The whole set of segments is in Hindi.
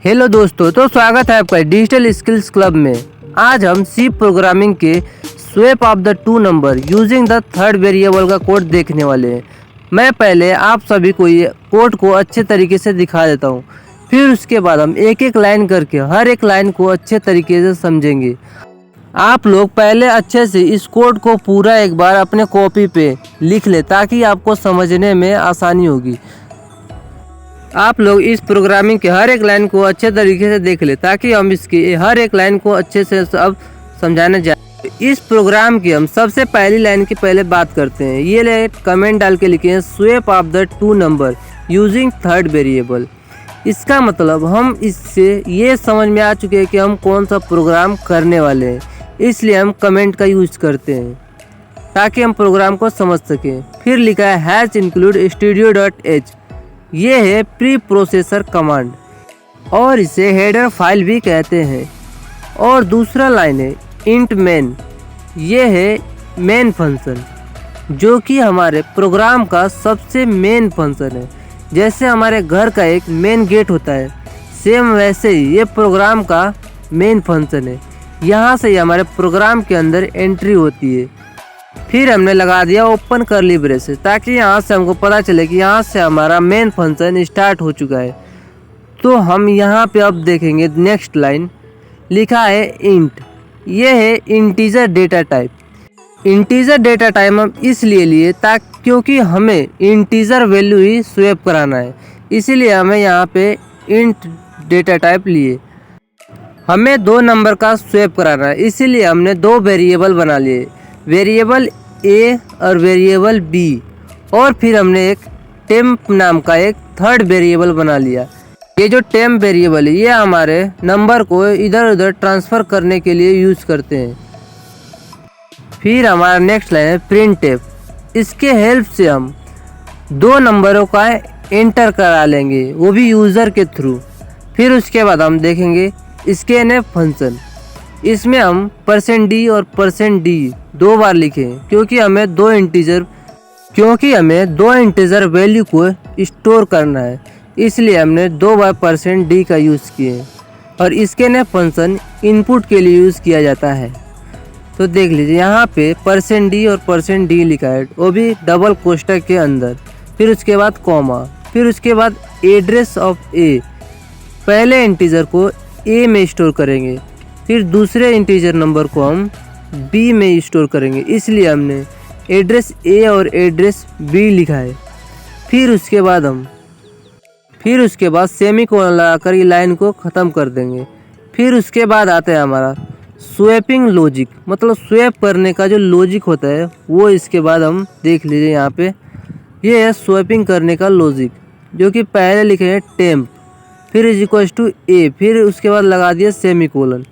हेलो दोस्तों, तो स्वागत है आपका डिजिटल स्किल्स क्लब में। आज हम सी प्रोग्रामिंग के swap of the two number using the third variable का कोड देखने वाले हैं। मैं पहले आप सभी को ये कोड को अच्छे तरीके से दिखा देता हूँ, फिर उसके बाद हम एक एक लाइन करके हर एक लाइन को अच्छे तरीके से समझेंगे। आप लोग पहले अच्छे से इस कोड को पूरा एक बार अपने कॉपी पे लिख ले ताकि आपको समझने में आसानी होगी। आप लोग इस प्रोग्रामिंग के हर एक लाइन को अच्छे तरीके से देख ले ताकि हम इसकी हर एक लाइन को अच्छे से अब समझाने जाए। इस प्रोग्राम की हम सबसे पहली लाइन की पहले बात करते हैं। ये ले कमेंट डाल के लिखे हैं swap of the two number using third variable. इसका मतलब हम इससे ये समझ में आ चुके हैं कि हम कौन सा प्रोग्राम करने वाले हैं, इसलिए हम कमेंट का यूज करते हैं ताकि हम प्रोग्राम को समझ सकें। फिर लिखा है हैश इंक्लूड studio.h। ये है प्री प्रोसेसर कमांड और इसे हेडर फाइल भी कहते हैं। और दूसरा लाइन है इंट मेन। ये है मेन फंक्शन जो कि हमारे प्रोग्राम का सबसे मेन फंक्शन है। जैसे हमारे घर का एक मेन गेट होता है, सेम वैसे ही ये प्रोग्राम का मेन फंक्शन है। यहाँ से ही हमारे प्रोग्राम के अंदर एंट्री होती है। फिर हमने लगा दिया ओपन करली ब्रेसेस ताकि यहाँ से हमको पता चले कि यहाँ से हमारा मेन फंक्शन स्टार्ट हो चुका है। तो हम यहाँ पे अब देखेंगे नेक्स्ट लाइन लिखा है इंट। ये है integer data type. Integer data type हम इसलिए लिए ताकि क्योंकि हमें इंटीजर वैल्यू ही स्वैप कराना है, इसीलिए हमें यहाँ पे इंट डेटा टाइप लिए। हमें 2 नंबर का स्वैप कराना है, इसीलिए हमने 2 वेरिएबल बना लिए, वेरिएबल ए और वेरिएबल बी। और फिर हमने एक टेम्प नाम का एक थर्ड वेरिएबल बना लिया। ये जो टेम्प वेरिएबल है ये हमारे नंबर को इधर उधर ट्रांसफ़र करने के लिए यूज़ करते हैं। फिर हमारा नेक्स्ट लाइन है प्रिंटफ। इसके हेल्प से हम 2 नंबरों का एंटर करा लेंगे, वो भी यूज़र के थ्रू। फिर उसके बाद हम देखेंगे स्कैनफ फंक्शन। इसमें हम %d और %d 2 बार लिखें क्योंकि हमें 2 इंटीजर वैल्यू को स्टोर करना है, इसलिए हमने 2 बार %d का यूज़ किए। और स्कैनफ फंक्शन इनपुट के लिए यूज़ किया जाता है। तो देख लीजिए यहाँ पे %d और %d लिखा है, वो भी डबल कोष्टक के अंदर। फिर उसके बाद कॉमा, फिर उसके बाद एड्रेस ऑफ ए। पहले इंटीजर को ए में स्टोर करेंगे, फिर दूसरे इंटीजर नंबर को हम बी में स्टोर करेंगे, इसलिए हमने एड्रेस ए और एड्रेस बी लिखा है। फिर उसके बाद सेमीकोलन लगाकर ये लाइन को ख़त्म कर देंगे। फिर उसके बाद आता है हमारा स्वैपिंग लॉजिक, मतलब स्वैप करने का जो लॉजिक होता है वो इसके बाद हम देख लीजिए यहाँ पे। ये है स्वैपिंग करने का लॉजिक जो कि पहले लिखे हैं टेम्प, फिर इज इक्वल टू ए, फिर उसके बाद लगा दिया सेमीकोलन,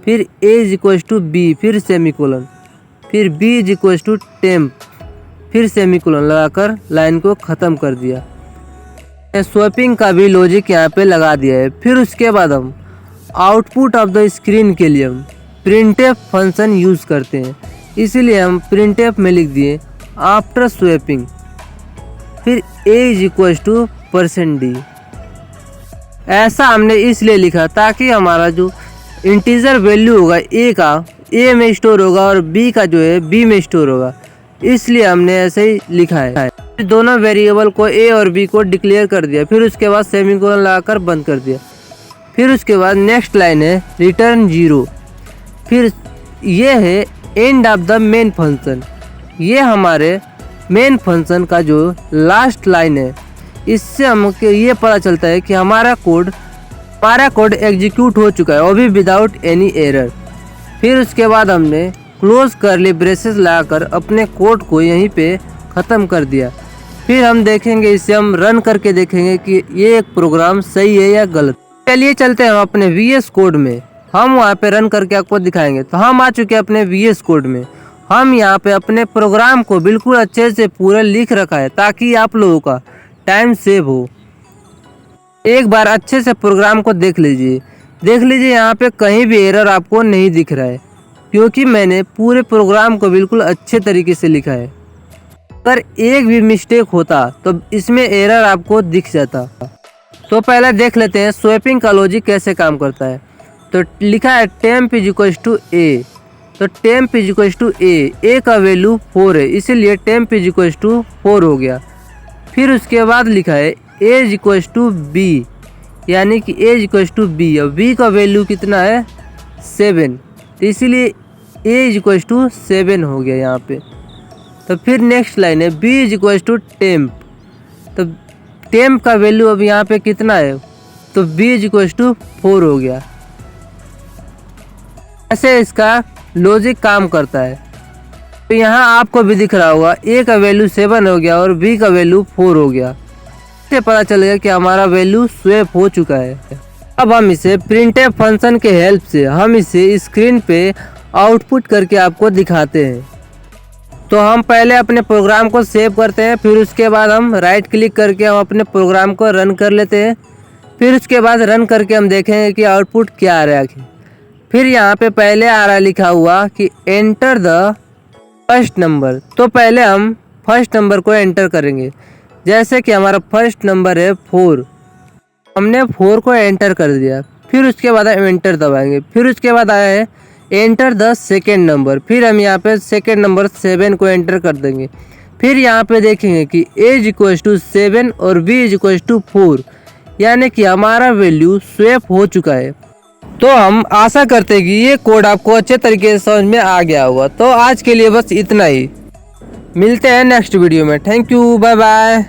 फिर a is equal to B, फिर सेमीकोलन, फिर b is equal to temp, फिर सेमीकोलन लगाकर लाइन को ख़त्म कर दिया। स्वैपिंग का भी लॉजिक यहाँ पे लगा दिया है। फिर उसके बाद हम आउटपुट ऑफ द स्क्रीन के लिए हम प्रिंटफ फंक्शन यूज़ करते हैं, इसीलिए हम प्रिंटफ में लिख दिए आफ्टर स्वैपिंग, फिर a is equal to %d। ऐसा हमने इसलिए लिखा ताकि हमारा जो इंटीजर वैल्यू होगा ए का ए में स्टोर होगा और बी का जो है बी में स्टोर होगा, इसलिए हमने ऐसे ही लिखा है। दोनों वेरिएबल को ए और बी को डिक्लेयर कर दिया, फिर उसके बाद सेमीकोलन लगाकर बंद कर दिया। फिर उसके बाद नेक्स्ट लाइन है रिटर्न 0। फिर ये है end of the main function. ये हमारे मेन फंक्शन का जो लास्ट लाइन है, इससे हमको ये पता चलता है कि हमारा कोड एग्जीक्यूट हो चुका है, वो भी विदाउट एनी एरर। फिर उसके बाद हमने क्लोज करली ब्रेसेस लगाकर अपने कोड को यहीं पे ख़त्म कर दिया। फिर हम देखेंगे, इसे हम रन करके देखेंगे कि ये एक प्रोग्राम सही है या गलत। चलिए चलते हैं हम अपने VS कोड में, हम वहाँ पे रन करके आपको दिखाएंगे। तो हम आ चुके हैं अपने VS कोड में। हम यहाँ पे अपने प्रोग्राम को बिल्कुल अच्छे से पूरा लिख रखा है ताकि आप लोगों का टाइम सेव हो। एक बार अच्छे से प्रोग्राम को देख लीजिए यहाँ पे कहीं भी एरर आपको नहीं दिख रहा है क्योंकि मैंने पूरे प्रोग्राम को बिल्कुल अच्छे तरीके से लिखा है। अगर एक भी मिस्टेक होता तो इसमें एरर आपको दिख जाता। तो पहले देख लेते हैं स्वैपिंग का लॉजिक कैसे काम करता है। तो लिखा है टेम्प इज इक्वल्स टू ए। तो टेम्प इज इक्वल्स टू ए का वैल्यू 4 है, इसीलिए टेम्प इज इक्वल्स टू 4 हो गया। फिर उसके बाद लिखा है ए इज इक्वल्स टू बी, यानी कि ए इज इक्वल्स टू बी, और बी का वैल्यू कितना है 7, तो इसीलिए ए इज इक्वल्स टू 7 हो गया यहाँ पे। तो फिर नेक्स्ट लाइन है B is equals to temp. तो टेम्प का वैल्यू अब यहाँ पे कितना है, तो बी इज इक्वल्स टू 4 हो गया। ऐसे इसका लॉजिक काम करता है। तो यहाँ आपको भी दिख रहा होगा ए का वैल्यू 7 हो गया और बी का वैल्यू 4 हो गया। इससे पता चलेगा कि हमारा वैल्यू स्वैप हो चुका है। अब हम इसे प्रिंटफ फंक्शन के हेल्प से हम इसे स्क्रीन पे आउटपुट करके आपको दिखाते हैं। तो हम पहले अपने प्रोग्राम को सेव करते हैं, फिर उसके बाद हम राइट क्लिक करके हम अपने प्रोग्राम को रन कर लेते हैं। फिर उसके बाद रन करके हम देखेंगे कि आउटपुट क्या आ रहा है। फिर यहाँ पे पहले आ रहा है लिखा हुआ कि एंटर द फर्स्ट नंबर। तो पहले हम फर्स्ट नंबर को एंटर करेंगे, जैसे कि हमारा फर्स्ट नंबर है 4, हमने 4 को एंटर कर दिया। फिर उसके बाद हम एंटर दबाएंगे। फिर उसके बाद आया है एंटर द सेकेंड नंबर, फिर हम यहाँ पे सेकेंड नंबर 7 को एंटर कर देंगे। फिर यहाँ पे देखेंगे कि ए इज इक्वल्स टू 7 और बी इज इक्वल्स टू 4, यानी कि हमारा वैल्यू स्वैप हो चुका है। तो हम आशा करते हैं कि ये कोड आपको अच्छे तरीके से समझ में आ गया होगा। तो आज के लिए बस इतना ही, मिलते हैं नेक्स्ट वीडियो में। Thank you, bye bye.